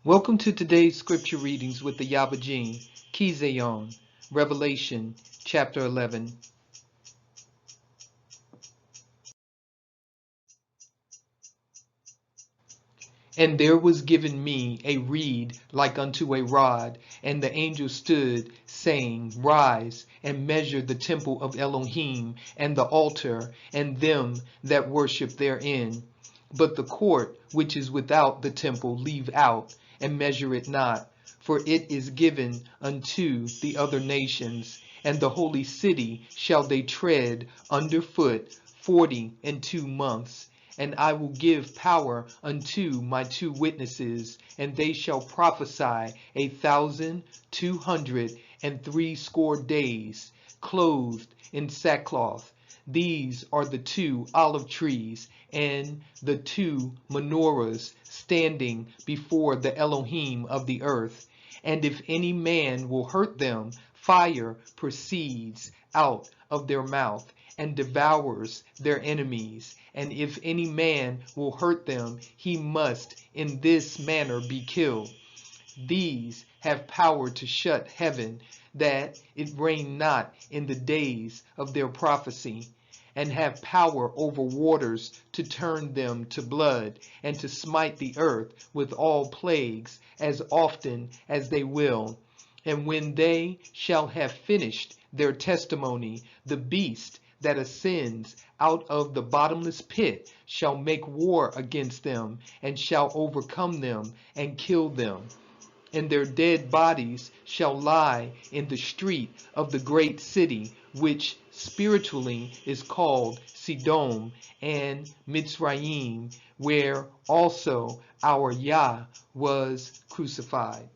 Welcome to today's scripture readings with the Ayaba, Chizayon-Revelation Chapter 11. And there was given me a reed like unto a rod, and the angel stood, saying, Rise, and measure the temple of Elohim, and the altar, and them that worship therein. But the court which is without the temple leave out, and measure it not, for it is given unto the other nations, and the holy city shall they tread under foot 42 months. And I will give power unto my 2 witnesses, and they shall prophesy 1,260 days, clothed in sackcloth. These are the 2 olive trees and the 2 menorahs standing before the Elohim of the earth. And if any man will hurt them, fire proceeds out of their mouth and devours their enemies. And if any man will hurt them, he must in this manner be killed. These have power to shut heaven, that it rain not in the days of their prophecy, and have power over waters to turn them to blood, and to smite the earth with all plagues as often as they will. And when they shall have finished their testimony, the beast that ascends out of the bottomless pit shall make war against them, and shall overcome them and kill them. And their dead bodies shall lie in the street of the great city, which spiritually is called Sodom and Mitzrayim, where also our Yah was crucified.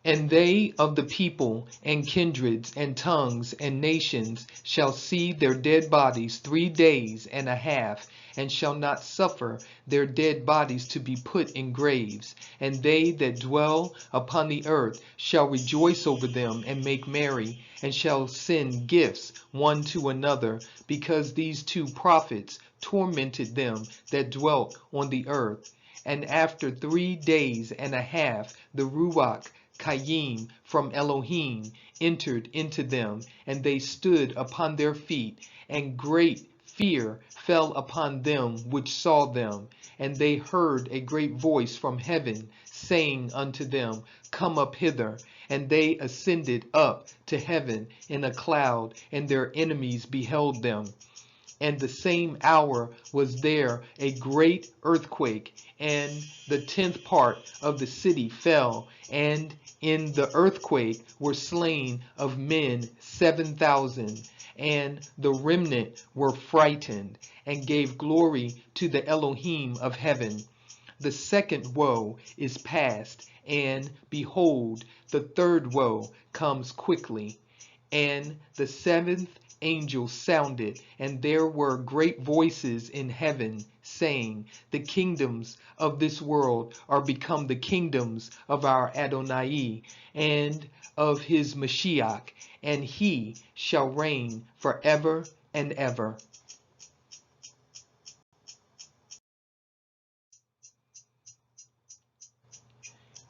And they of the people and kindreds and tongues and nations shall see their dead bodies 3 days and a half, and shall not suffer their dead bodies to be put in graves. And they that dwell upon the earth shall rejoice over them and make merry, and shall send gifts one to another, because these 2 prophets tormented them that dwelt on the earth. And after 3 days and a half the Ruach Kayim from Elohim entered into them, and they stood upon their feet, and great fear fell upon them which saw them. And they heard a great voice from heaven, saying unto them, Come up hither. And they ascended up to heaven in a cloud, and their enemies beheld them. And the same hour was there a great earthquake, and the 10th part of the city fell, and in the earthquake were slain of men 7,000, and the remnant were frightened, and gave glory to the Elohim of heaven. The second woe is past, and behold, the third woe comes quickly. And the 7th angel sounded, and there were great voices in heaven, saying, The kingdoms of this world are become the kingdoms of our Adonai, and of his Mashiach, and he shall reign forever and ever.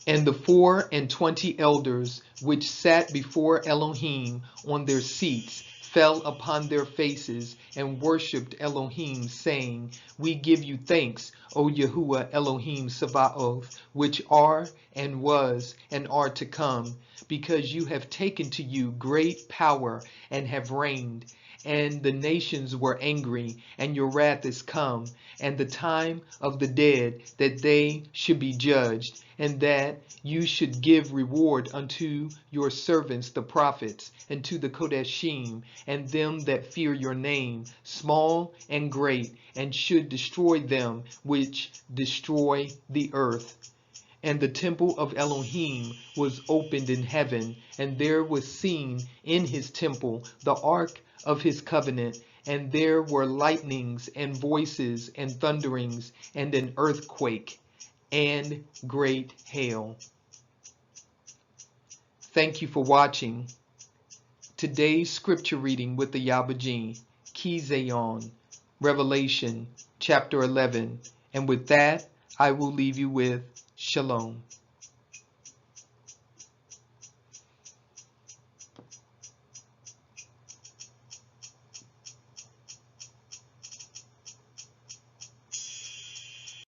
And the 24 elders which sat before Elohim on their seats fell upon their faces and worshipped Elohim, saying, We give you thanks, O Yahuwah Elohim Sabaoth, which are and was and are to come, because you have taken to you great power and have reigned. And the nations were angry, and your wrath is come, and the time of the dead, that they should be judged, and that you should give reward unto your servants the prophets, and to the Kodeshim, and them that fear your name, small and great, and should destroy them which destroy the earth. And the temple of Elohim was opened in heaven, and there was seen in his temple the ark of his covenant, and there were lightnings and voices and thunderings and an earthquake and great hail. Thank you for watching today's scripture reading with the Ayaba, Chizayon Revelation chapter 11. And with that, I will leave you with Shalom.